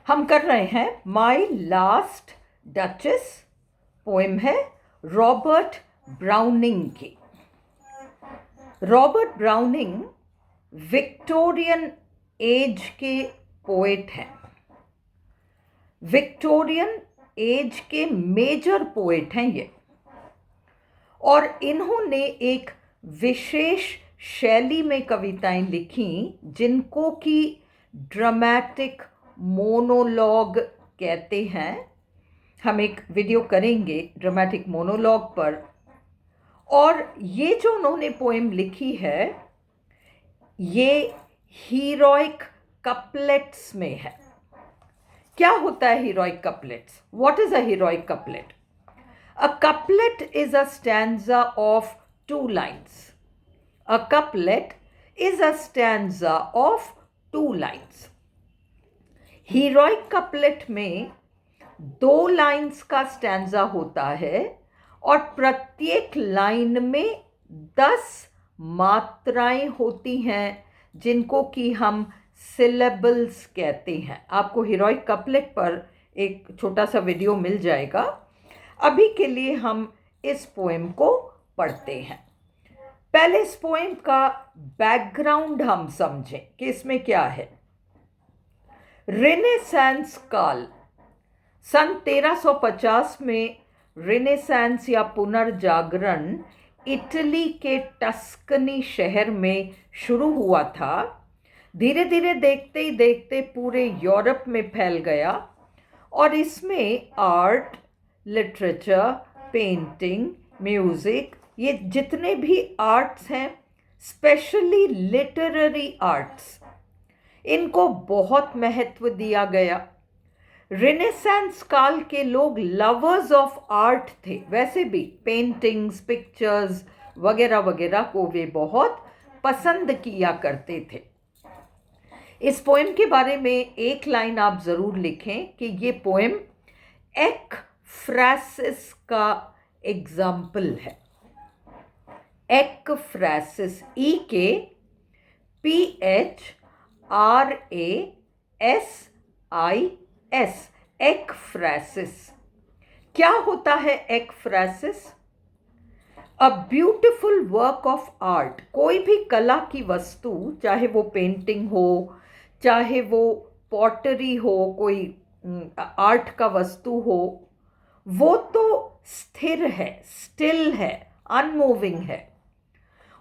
हम कर रहे हैं माई लास्ट डचेस। पोएम है रॉबर्ट ब्राउनिंग की। रॉबर्ट ब्राउनिंग विक्टोरियन एज के पोएट हैं। विक्टोरियन एज के मेजर पोएट हैं ये, और इन्होंने एक विशेष शैली में कविताएं लिखी जिनको कि ड्रामेटिक मोनोलॉग कहते हैं। हम एक वीडियो करेंगे ड्रामेटिक मोनोलॉग पर। और ये जो उन्होंने पोएम लिखी है ये हीरोइक कपलेट्स में है। क्या होता है heroic couplets? What is a heroic couplet? A couplet is a stanza of 2 lines. A couplet is a stanza of 2 lines. Heroic couplet में 2 lines का stanza होता है और प्रत्येक लाइन में 10 मात्राएं होती हैं जिनको कि हम syllables कहते हैं। आपको heroic couplet पर एक छोटा सा वीडियो मिल जाएगा। अभी के लिए हम इस पोएम को पढ़ते हैं। पहले इस पोएम का बैकग्राउंड हम समझें कि इसमें क्या है। रेनेसांस काल, सन 1350 में रेनेसांस या पुनर्जागरण इटली के टस्कनी शहर में शुरू हुआ था। धीरे धीरे देखते ही देखते पूरे यूरोप में फैल गया और इसमें आर्ट, लिटरेचर, पेंटिंग, म्यूज़िक, ये जितने भी आर्ट्स हैं, स्पेशली लिटरेरी आर्ट्स, इनको बहुत महत्व दिया गया। रेनेसांस काल के लोग लवर्स ऑफ आर्ट थे। वैसे भी पेंटिंग्स, पिक्चर्स वगैरह वगैरह को वे बहुत पसंद किया करते थे। इस पोएम के बारे में एक लाइन आप ज़रूर लिखें कि ये पोएम एक्फ्रासिस का एग्जाम्पल है। एक्फ्रासिस, EKPHRASIS, एक्फ्रासिस। क्या होता है ekphrasis? A beautiful work of art. कोई भी कला की वस्तु, चाहे वो पेंटिंग हो, चाहे वो पॉटरी हो, कोई आर्ट का वस्तु हो, वो तो स्थिर है, स्टिल है, अनमूविंग है।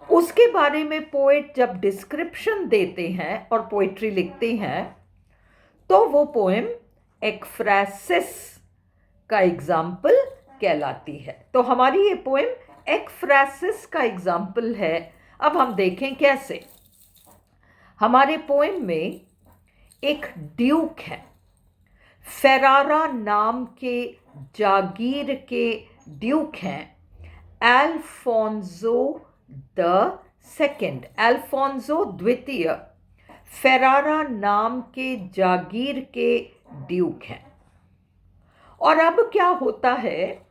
उसके बारे में पोएट जब डिस्क्रिप्शन देते हैं और पोएट्री लिखते हैं तो वो पोएम एक्फ्रासिस का एग्जाम्पल कहलाती है। तो हमारी ये पोएम एक्फ्रासिस का एग्जाम्पल है। अब हम देखें कैसे। हमारे पोएम में एक ड्यूक है। फेरारा नाम के जागीर के ड्यूक हैं अल्फोंसो द सेकेंड, अल्फोंसो द्वितीय फेरारा नाम के जागीर के ड्यूक हैं। और अब क्या होता है,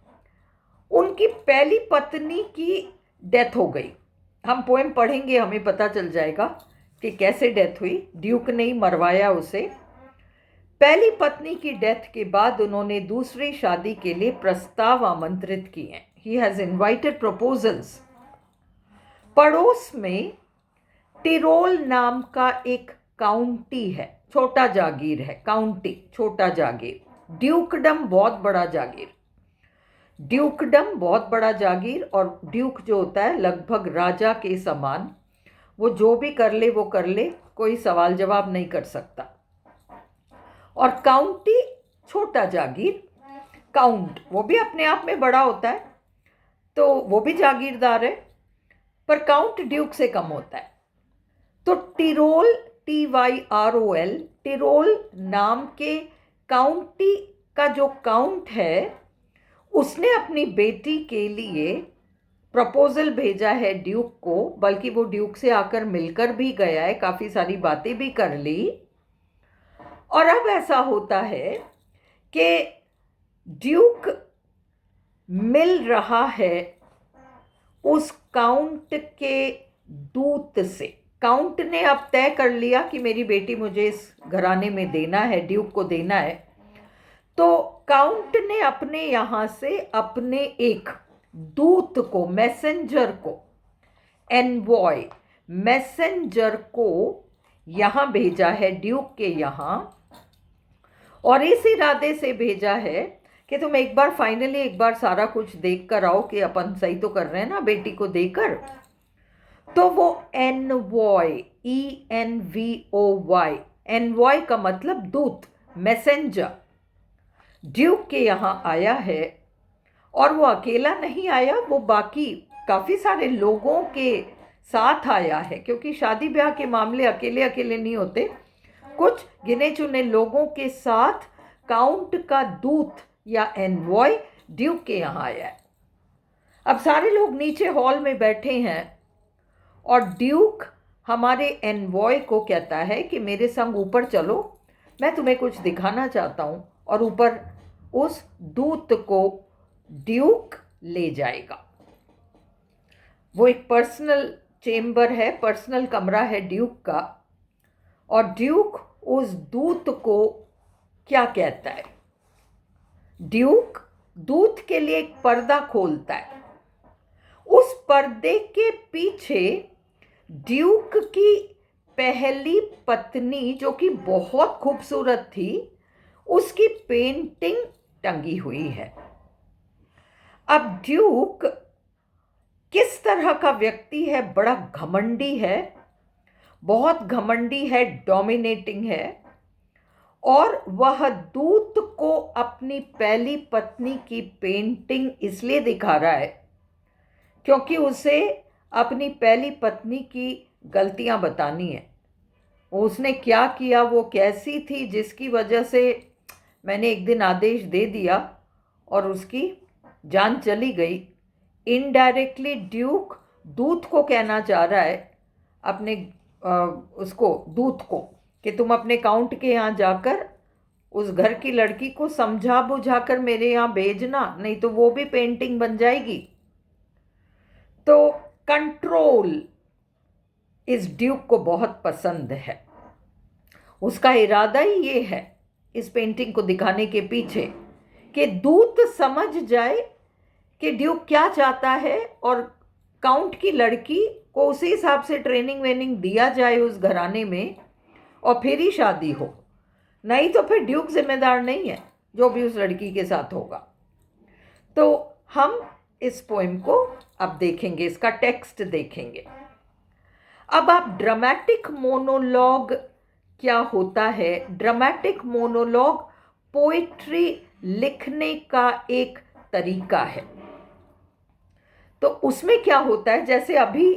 उनकी पहली पत्नी की डेथ हो गई। हम पोएम पढ़ेंगे, हमें पता चल जाएगा कि कैसे डेथ हुई। ड्यूक ने ही मरवाया उसे। पहली पत्नी की डेथ के बाद उन्होंने दूसरी शादी के लिए प्रस्ताव आमंत्रित किए। He has invited proposals. पड़ोस में टिरोल नाम का एक काउंटी है, छोटा जागीर है। काउंटी छोटा जागीर, ड्यूकडम बहुत बड़ा जागीर। ड्यूकडम बहुत बड़ा जागीर, और ड्यूक जो होता है लगभग राजा के समान। वो जो भी कर ले वो कर ले, कोई सवाल जवाब नहीं कर सकता। और काउंटी छोटा जागीर, काउंट वो भी अपने आप में बड़ा होता है, तो वो भी जागीरदार है, पर काउंट ड्यूक से कम होता है। तो टिरोल, TYROL, टिरोल नाम के काउंटी का जो काउंट है उसने अपनी बेटी के लिए प्रपोजल भेजा है ड्यूक को। बल्कि वो ड्यूक से आकर मिलकर भी गया है, काफ़ी सारी बातें भी कर ली। और अब ऐसा होता है कि ड्यूक मिल रहा है उस काउंट के दूत से। काउंट ने अब तय कर लिया कि मेरी बेटी मुझे इस घराने में देना है, ड्यूक को देना है। तो काउंट ने अपने यहाँ से अपने एक दूत को, मैसेंजर को, एनवॉय मैसेंजर को यहाँ भेजा है, ड्यूक के यहाँ, और इस इरादे से भेजा है कि तुम एक बार फाइनली एक बार सारा कुछ देख कर आओ कि अपन सही तो कर रहे हैं ना बेटी को देकर। तो वो एनवॉय, ENVOY, एनवॉय का मतलब दूत, मैसेंजर, ड्यूक के यहाँ आया है। और वो अकेला नहीं आया, वो बाकी काफ़ी सारे लोगों के साथ आया है, क्योंकि शादी ब्याह के मामले अकेले अकेले नहीं होते, कुछ गिने चुने लोगों के साथ काउंट का दूत या एनवॉय ड्यूक के यहाँ आया है। अब सारे लोग नीचे हॉल में बैठे हैं और ड्यूक हमारे एनवॉय को कहता है कि मेरे संग ऊपर चलो, मैं तुम्हें कुछ दिखाना चाहता हूँ। और ऊपर उस दूत को ड्यूक ले जाएगा। वो एक पर्सनल चेम्बर है, पर्सनल कमरा है ड्यूक का। और ड्यूक उस दूत को क्या कहता है? ड्यूक दूत के लिए एक पर्दा खोलता है। उस पर्दे के पीछे ड्यूक की पहली पत्नी, जो कि बहुत खूबसूरत थी, उसकी पेंटिंग टंगी हुई है। अब ड्यूक किस तरह का व्यक्ति है? बड़ा घमंडी है, बहुत घमंडी है, डोमिनेटिंग है। और वह दूत को अपनी पहली पत्नी की पेंटिंग इसलिए दिखा रहा है क्योंकि उसे अपनी पहली पत्नी की गलतियां बतानी है। उसने क्या किया, वो कैसी थी, जिसकी वजह से मैंने एक दिन आदेश दे दिया और उसकी जान चली गई। इनडायरेक्टली ड्यूक दूत को कहना चाह रहा है, अपने उसको दूत को, कि तुम अपने काउंट के यहाँ जाकर उस घर की लड़की को समझा बुझाकर मेरे यहाँ भेजना, नहीं तो वो भी पेंटिंग बन जाएगी। तो कंट्रोल इस ड्यूक को बहुत पसंद है। उसका इरादा ही ये है इस पेंटिंग को दिखाने के पीछे कि दूत समझ जाए कि ड्यूक क्या चाहता है और काउंट की लड़की को उसी हिसाब से ट्रेनिंग वेनिंग दिया जाए उस घराने में, और फिर ही शादी हो। नहीं तो फिर ड्यूक जिम्मेदार नहीं है जो भी उस लड़की के साथ होगा। तो हम इस पोएम को अब देखेंगे, इसका टेक्स्ट देखेंगे। अब आप ड्रामेटिक मोनोलॉग क्या होता है? ड्रामेटिक मोनोलॉग पोइट्री लिखने का एक तरीका है। तो उसमें क्या होता है, जैसे अभी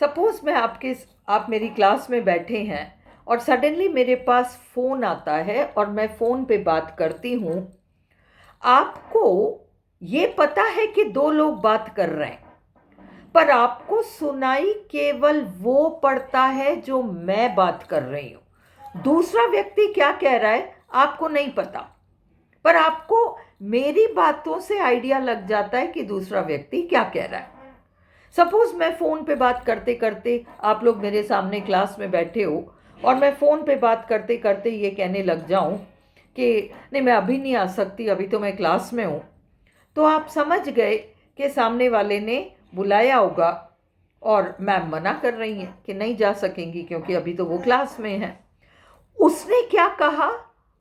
सपोज मैं आप मेरी क्लास में बैठे हैं और सडनली मेरे पास फ़ोन आता है और मैं फ़ोन पे बात करती हूँ। आपको ये पता है कि दो लोग बात कर रहे हैं, पर आपको सुनाई केवल वो पड़ता है जो मैं बात कर रही हूँ। दूसरा व्यक्ति क्या कह रहा है आपको नहीं पता, पर आपको मेरी बातों से आइडिया लग जाता है कि दूसरा व्यक्ति क्या कह रहा है। सपोज मैं फ़ोन पे बात करते करते, आप लोग मेरे सामने क्लास में बैठे हो और मैं फ़ोन पे बात करते करते ये कहने लग जाऊं कि नहीं मैं अभी नहीं आ सकती, अभी तो मैं क्लास में हूँ, तो आप समझ गए कि सामने वाले ने बुलाया होगा और मैम मना कर रही हैं कि नहीं जा सकेंगी क्योंकि अभी तो वो क्लास में है। उसने क्या कहा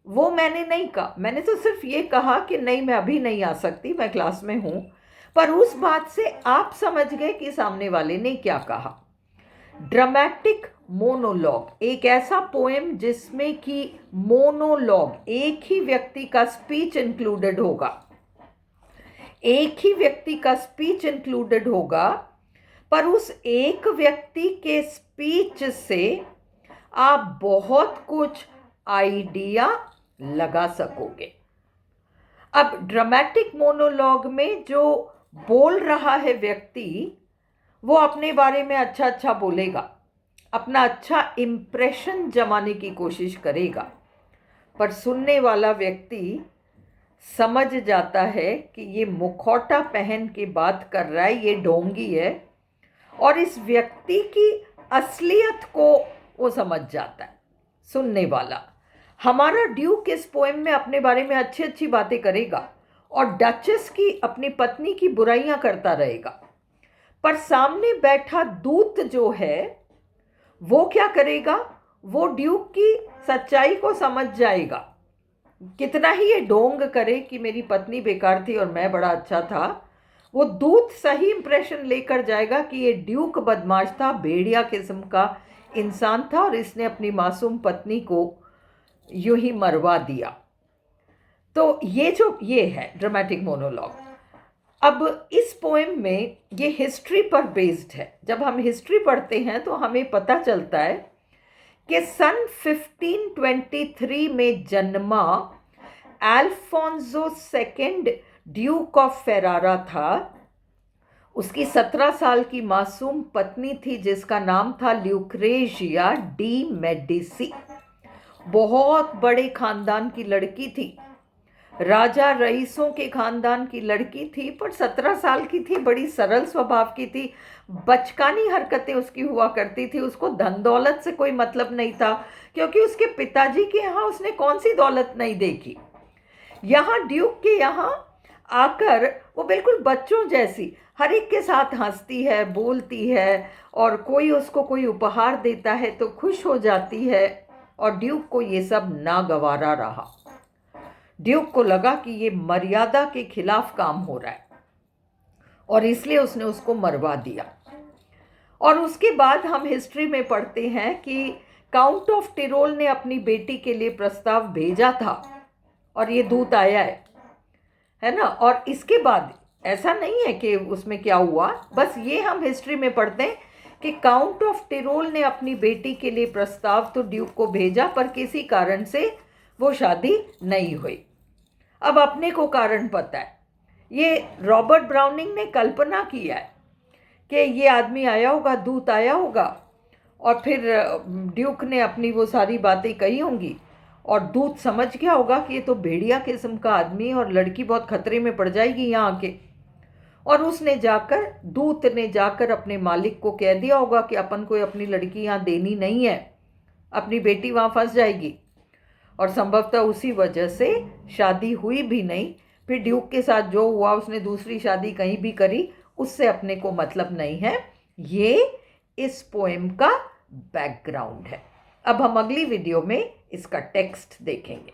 वो मैंने नहीं कहा, मैंने तो सिर्फ ये कहा कि नहीं मैं अभी नहीं आ सकती, मैं क्लास में हूँ, पर उस बात से आप समझ गए कि सामने वाले ने क्या कहा। ड्रामेटिक मोनोलॉग एक ऐसा पोएम जिसमें कि मोनोलॉग, एक ही व्यक्ति का स्पीच इंक्लूडेड होगा, एक ही व्यक्ति का स्पीच इंक्लूडेड होगा, पर उस एक व्यक्ति के स्पीच से आप बहुत कुछ आइडिया लगा सकोगे। अब ड्रामेटिक मोनोलॉग में जो बोल रहा है व्यक्ति वो अपने बारे में अच्छा अच्छा बोलेगा, अपना अच्छा इम्प्रेशन जमाने की कोशिश करेगा, पर सुनने वाला व्यक्ति समझ जाता है कि ये मुखौटा पहन के बात कर रहा है, ये ढोंगी है, और इस व्यक्ति की असलियत को वो समझ जाता है सुनने वाला। हमारा ड्यूक इस पोएम में अपने बारे में अच्छी अच्छी बातें करेगा और डचेस की अपनी पत्नी की बुराइयां करता रहेगा, पर सामने बैठा दूत जो है वो क्या करेगा, वो ड्यूक की सच्चाई को समझ जाएगा। कितना ही ये ढोंग करे कि मेरी पत्नी बेकार थी और मैं बड़ा अच्छा था, वो दूत सही इंप्रेशन लेकर जाएगा कि ये ड्यूक बदमाश था, भेड़िया किस्म का इंसान था और इसने अपनी मासूम पत्नी को यूं ही मरवा दिया। तो ये है ड्रामेटिक मोनोलॉग। अब इस पोएम में ये हिस्ट्री पर बेस्ड है। जब हम हिस्ट्री पढ़ते हैं तो हमें पता चलता है कि सन 1523 में जन्मा Alfonso second Duke of Ferrara था। उसकी 17 साल की मासूम पत्नी थी जिसका नाम था ल्यूक्रेशिया डी मेडिसी। बहुत बड़े खानदान की लड़की थी, राजा रईसों के खानदान की लड़की थी, पर 17 साल की थी, बड़ी सरल स्वभाव की थी, बचकानी हरकतें उसकी हुआ करती थी। उसको धन दौलत से कोई मतलब नहीं था क्योंकि उसके पिताजी के यहाँ उसने कौन सी दौलत नहीं देखी। यहाँ ड्यूक के यहाँ आकर वो बिल्कुल बच्चों जैसी हर एक के साथ हंसती है, बोलती है, और कोई उसको कोई उपहार देता है तो खुश हो जाती है। और ड्यूक को ये सब नागवारा रहा। ड्यूक को लगा कि ये मर्यादा के खिलाफ काम हो रहा है और इसलिए उसने उसको मरवा दिया। और उसके बाद हम हिस्ट्री में पढ़ते हैं कि काउंट ऑफ टिरोल ने अपनी बेटी के लिए प्रस्ताव भेजा था और ये दूत आया है ना। और इसके बाद ऐसा नहीं है कि उसमें क्या हुआ, बस ये हम हिस्ट्री में पढ़ते हैं कि काउंट ऑफ टिरोल ने अपनी बेटी के लिए प्रस्ताव तो ड्यूक को भेजा, पर किसी कारण से वो शादी नहीं हुई। अब अपने को कारण पता है, ये रॉबर्ट ब्राउनिंग ने कल्पना किया है कि ये आदमी आया होगा, दूत आया होगा, और फिर ड्यूक ने अपनी वो सारी बातें कही होंगी और दूत समझ गया होगा कि ये तो भेड़िया किस्म का आदमी है और लड़की बहुत खतरे में पड़ जाएगी यहाँ आके। और दूत ने जाकर अपने मालिक को कह दिया होगा कि अपन को अपनी लड़की यहाँ देनी नहीं है, अपनी बेटी वहाँ फंस जाएगी। और संभवतः उसी वजह से शादी हुई भी नहीं। फिर ड्यूक के साथ जो हुआ, उसने दूसरी शादी कहीं भी करी, उससे अपने को मतलब नहीं है। ये इस पोएम का बैकग्राउंड है। अब हम अगली वीडियो में इसका टेक्स्ट देखेंगे।